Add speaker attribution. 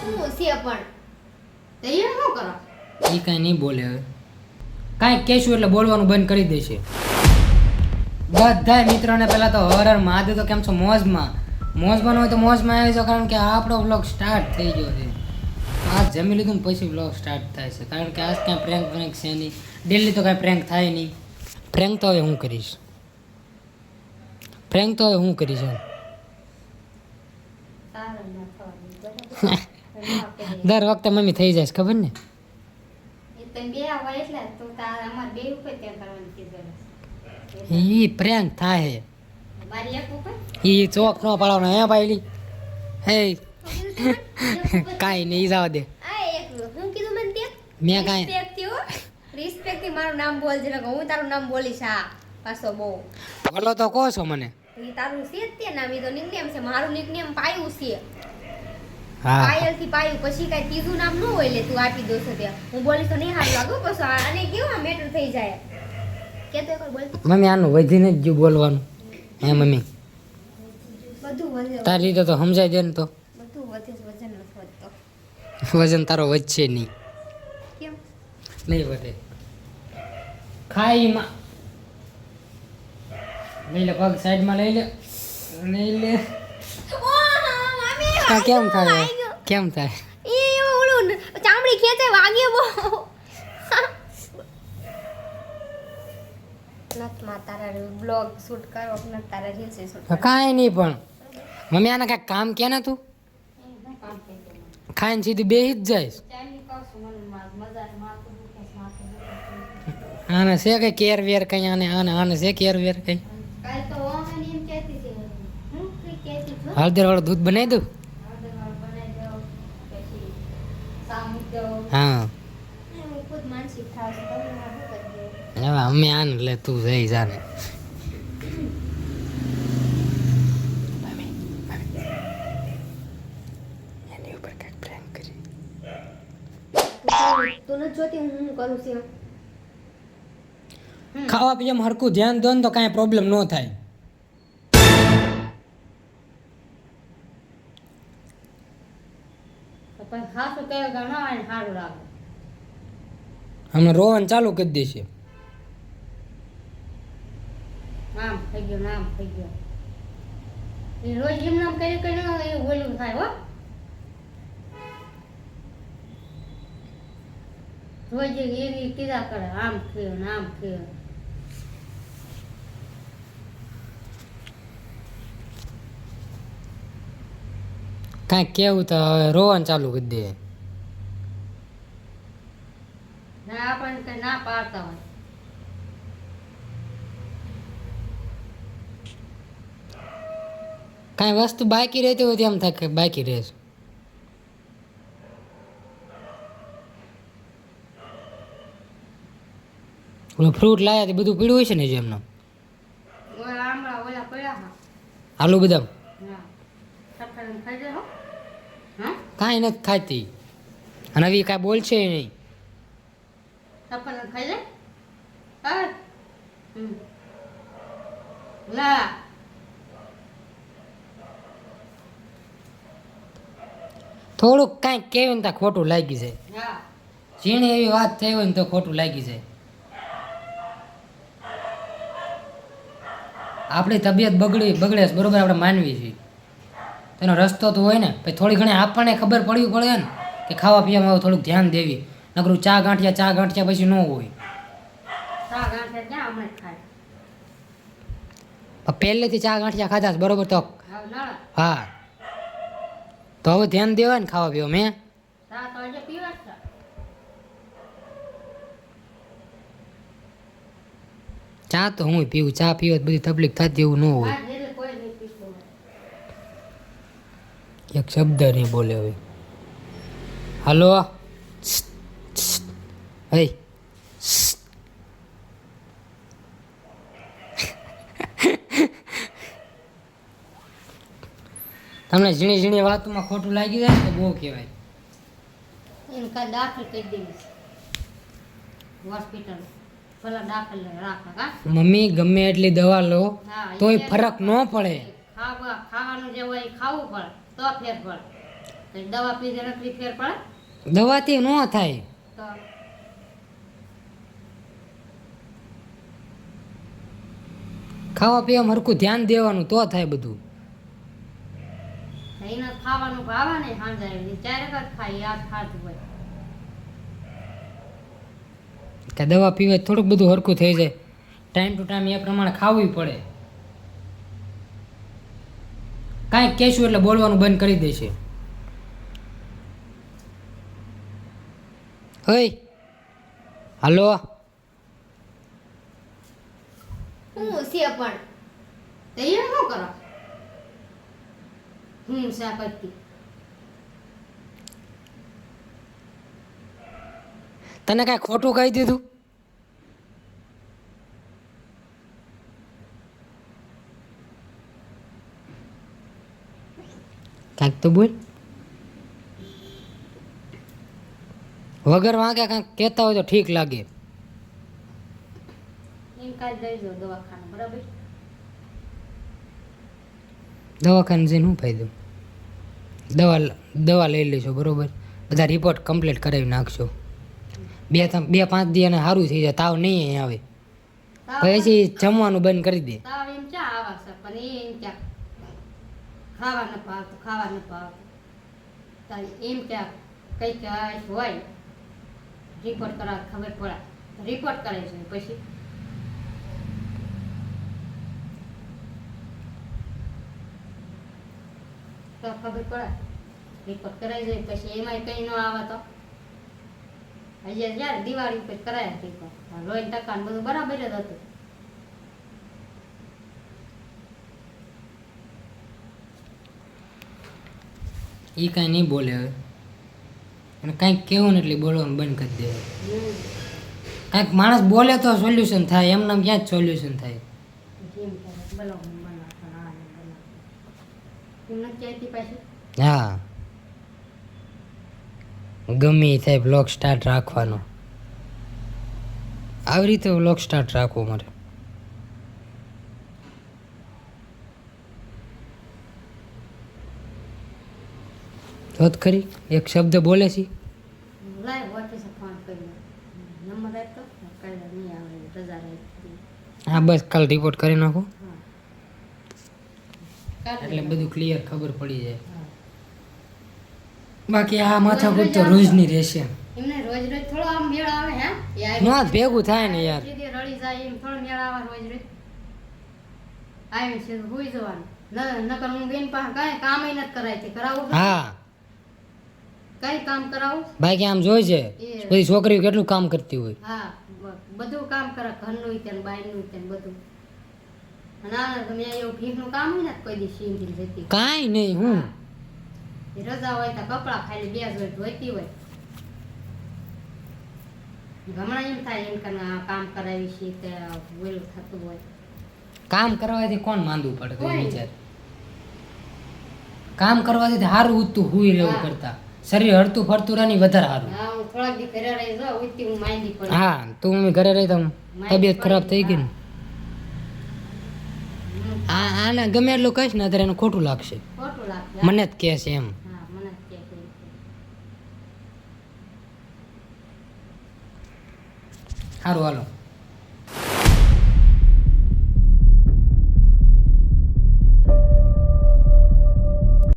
Speaker 1: શું છે પણ તૈયાર ન કરો
Speaker 2: એ કાંઈ નહીં બોલે હવે કાંઈક કહેશું એટલે બોલવાનું બંધ કરી દેશે બધા મિત્રોને પહેલાં તો હર હર મહાદેવ તો કેમ છો મોજમાં હોય તો મોજમાં આવી જાઓ કારણ કે આપણો વ્લોગ સ્ટાર્ટ થઈ ગયો છે આજ જમી લીધું ને પછી વ્લોગ સ્ટાર્ટ થાય છે કારણ કે આજ કાંઈ પ્રેન્ક છે નહીં ડેલી તો કાંઈ પ્રેન્ક થાય નહીં પ્રેન્ક તો હવે હું કરીશ દર વખતે મમ્મી થઈ જાય ખબર ને ઈ પ્રેન્ક થાય ઈ ચોક નો પાડવાનો હે ભાઈલી હે કાઈ નહીં જાવ દે મેં કાંઈ
Speaker 1: રિસ્પેક્ટ થી મારું નામ બોલજે ને હું તારું નામ બોલીશ આ પાછો બહુ
Speaker 2: બોલો તો કહો છો મને
Speaker 1: ઈ તારું છે જ તે નામ ઈ તો નિકનેમ છે મારું નિકનેમ પાયું છે
Speaker 2: હા
Speaker 1: પાયલ થી પાયું પછી કઈ ત્રીજું નામ ન હોય લે તું આપી દો છો ત્યાં હું બોલીશ તો નહીં હારું લાગો પછી આને કેવું આ મેટર થઈ જાય કે તો એકવાર બોલ
Speaker 2: મમ્મી આનું વધીને જ બોલવાનું હે મમ્મી
Speaker 1: બધું વધે
Speaker 2: તારી રીતે તો સમજાય દે ને તો
Speaker 1: બધું વધે વજન નથી વધતો
Speaker 2: વજન તારો વધશે નહીં
Speaker 1: કેમ
Speaker 2: નહીં વધે ખાઈમાં લઈ લે પગ સાઈડમાં લઈ લે આ કેમ થાય
Speaker 1: એ ઓલું ચામડી ખેંચે વાગે બહુ નતમાં તારા બ્લોગ શૂટ કરો ન તારા રીલ્સ શૂટ
Speaker 2: કાંઈ નહીં પણ મમ્મી આને કાંઈક કામ કે ને તું ખાઈને સીધી બેસી જ જઈશ આને છે કઈ કેર વેર કઈ આને છે કેર વેર કઈ
Speaker 1: કાલ તો ઓમે એમ કહેતી હતી હું કહેતી છું
Speaker 2: હળદર વાળું દૂધ બનાવી દઉં
Speaker 1: બનાવી દો પછી સામુક દો
Speaker 2: હા
Speaker 1: હું ખુદ માનસિક થાવ છું તમે આ શું કરી દો
Speaker 2: હવે અમે આને લે તું જઈ જાને એની ઉપર કઈક પ્રેન્ક કરી
Speaker 1: તું ન જોતી હું કરું છું
Speaker 2: ખાવા પીવામાં હરખું ધ્યાન દો ને તો કાંઈ પ્રોબ્લેમ ન થાય
Speaker 1: પણ ખાસું કહે કે ના હોય સારું લાગે
Speaker 2: હમણાં રોવાનું ચાલુ કરી દેશે
Speaker 1: આમ થઈ ગયો એ રોજ એમ નામ કરી એ બોલું થાય હો રોજ એવી કીધા કરે આમ થયો ને આમ થયો
Speaker 2: કાંઈક કેવું તો હવે રોવાનું ચાલુ કરી દે
Speaker 1: ના આપણને કઈ ના પાડતા હોય
Speaker 2: કાંઈ વસ્તુ બાકી રહેતી હોય તો એમ થાય કે બાકી રહેશે ઓલું ફ્રૂટ લાયા તે બધું પીળું હોય છે ને જેમને
Speaker 1: ઓલા આમળા ઓલા પડ્યા હા
Speaker 2: આલુ બદામ
Speaker 1: હા સફરજન ખાઈ જાય હો હા
Speaker 2: કાંઈ નથી ખાતી અને હવે કાંઈ બોલશે નહીં
Speaker 1: સફરજન ખાઈ જાય હા લા
Speaker 2: થોડુંક કાંઈક કહેવું ને ત્યાં ખોટું લાગી જાય
Speaker 1: હા
Speaker 2: ઝીણી એવી વાત થઈ હોય ને તો ખોટું લાગી જાય આપણી તબિયત બગડે છે બરોબર આપણે માનવી છીએ તેનો રસ્તો તો હોય ને પછી થોડી ઘણી આપણને ખબર પડવી પડે ને કે ખાવા પીવામાં થોડુંક ધ્યાન દેવી નકરું ચા ગાંઠિયા પછી ન હોય પહેલેથી ચા ગાંઠિયા ખાધા છે બરોબર તો હા તો હવે ધ્યાન દેવાય ને ખાવા પીવા મેં ચા તો હું પીવું ચા પીવા બધી તકલીફ થતી એવું ન હોય એક શબ્દ નહીં બોલે હવે હલો હે તમને ઝીણી ઝીણી વાતમાં ખોટું લાગી જાય ને તો બહુ કહેવાય
Speaker 1: એને કાંઈ દાખલ કરી દેવી હોસ્પિટલ ભલા દાખલ રાખો કા
Speaker 2: મમ્મી ગમે એટલી દવા લો તોય ફરક ન પડે
Speaker 1: ખાવાનું જે હોય એ ખાવું પડે તો ફેર પડે
Speaker 3: તો દવા પીધે નકરી ફેર પડે
Speaker 2: દવાથી ન થાય.
Speaker 3: તો
Speaker 2: ખાવા પીવામાં હરખું ધ્યાન દેવાનું તો થાય બધું.
Speaker 3: એને ખાવાનું ભાવે ને સાંજાય ચારે વખત ખાઈ યાદ ખાતું હોય
Speaker 2: કે દવા પીવાય થોડુંક બધું હરખું થઈ જાય. ટાઈમ ટુ ટાઈમ એ પ્રમાણે ખાવું પડે. કાંઈક કહેશું એટલે બોલવાનું બંધ કરી દેશે. હોય હાલો
Speaker 1: હું છે પણ
Speaker 3: તો એ શું કરો હું શા કરતી
Speaker 2: તને કાંઈ ખોટું કહી દીધું? કાંઈક તો બોલ. વગર વાંકે કાંઈક કહેતા હોય તો ઠીક લાગે.
Speaker 3: એમ કાઢી લઈ જાઓ દવાખાને બરાબર
Speaker 2: દવાખાને જઈને શું ફાયદો? દવા લઈ લેશો બરોબર, બધા રિપોર્ટ કમ્પ્લીટ કરાવી નાખશો. 2-5 દી અને સારું થઈ જાય, તાવ નહીં અહીં આવે. પછી જમવાનું બંધ કરી દે.
Speaker 3: તાવ એમ ક્યાં આવા છે પણ એ એમ ક્યાં ખાવા ન ભાવતું તારી એમ ક્યાં કંઈક હોય રિપોર્ટ કરાવ ખબર પડે રિપોર્ટ કરે છે પછી તો ખબર પડે રિપોર્ટ કરાવી જાય પછી એમાંય કંઈ ન આવે તો હજી જ્યારે દિવાળી ઉપર કરાયા રિપોર્ટ લોહી ટકા ને બધું બરાબર જ હતું
Speaker 2: એ કાંઈ નહીં બોલે હવે. અને કાંઈક કહેવું ને એટલે બોલવાનું બંધ કરી દે. કાંઈક માણસ બોલે તો સોલ્યુશન થાય, એમનામ ક્યાં જ સોલ્યુશન થાય.
Speaker 3: જેમ કરે બનાવું એમ નથી કહેતી પાછી
Speaker 2: હા, ગમે એ થાય બ્લોગ સ્ટાર્ટ રાખવાનો. આવી રીતે બ્લોગ સ્ટાર્ટ રાખવો મારે. જોત ખરી એક શબ્દ બોલે છે.
Speaker 3: લાઈવ ઓફિસે ફોન કર્યો નંબર આપ્યો કાલે નહીં આવે રજા રહી
Speaker 2: હા બસ કાલ રિપોર્ટ કરી નાખો
Speaker 3: હા
Speaker 2: એટલે બધું ક્લિયર ખબર પડી જાય. બાકી આ માથાકૂટ તો રોજની રહેશે.
Speaker 3: એમને રોજ રોજ થોડો આમ મેળ આવે હે
Speaker 2: ના ભેગું થાય ને યાર.
Speaker 3: સીધી રડી જાય એમ થોડો મેળ આવે રોજ રોજ આવી છે હોઈ જવાનું નકર હું બેન પાસે કાંઈ કામ નથી કરાય કરાવું
Speaker 2: હા
Speaker 3: કઈ કામ કરાવું
Speaker 2: બાકી આમ જોઈ છે બધી છોકરીઓ કેટલું કામ કરતી હોય.
Speaker 3: હા બધું કામ કરે ઘરનું તે ને બહારનું તે ને બધું ના તમે એવું ભીખનું કામ હોય ને કોઈ દી સીંધી જતી
Speaker 2: કાંઈ નહીં. હું
Speaker 3: રજા હોય તો કપડાં ખાલી 2 જોઈ ધોતી હોય હમણાં એમ થાય એમ કે કામ કરાવી છે તે વેલું થતું હોય
Speaker 2: કામ કરવાથી કોણ માંદવું પડે તો વિચાર. કામ કરવાથી સારું ઉઠતું હુઈ રહેવું કરતા શરીર હરતું ફરતું રહે ને વધારે સારું.
Speaker 3: હા હું થોડાક દી ઘરે રહી જાઉં ઉઠતી હું માંદી પડે
Speaker 2: હા તું મમ્મી ઘરે રહી તો તબિયત ખરાબ થઈ ગઈ ને. આને ગમે એટલું કહીશ ને અત્યારે એનું ખોટું લાગશે.
Speaker 3: ખોટું લાગે
Speaker 2: મને જ કહે છે એમ.
Speaker 3: હા મને જ કહે છે.
Speaker 2: સારું હાલો.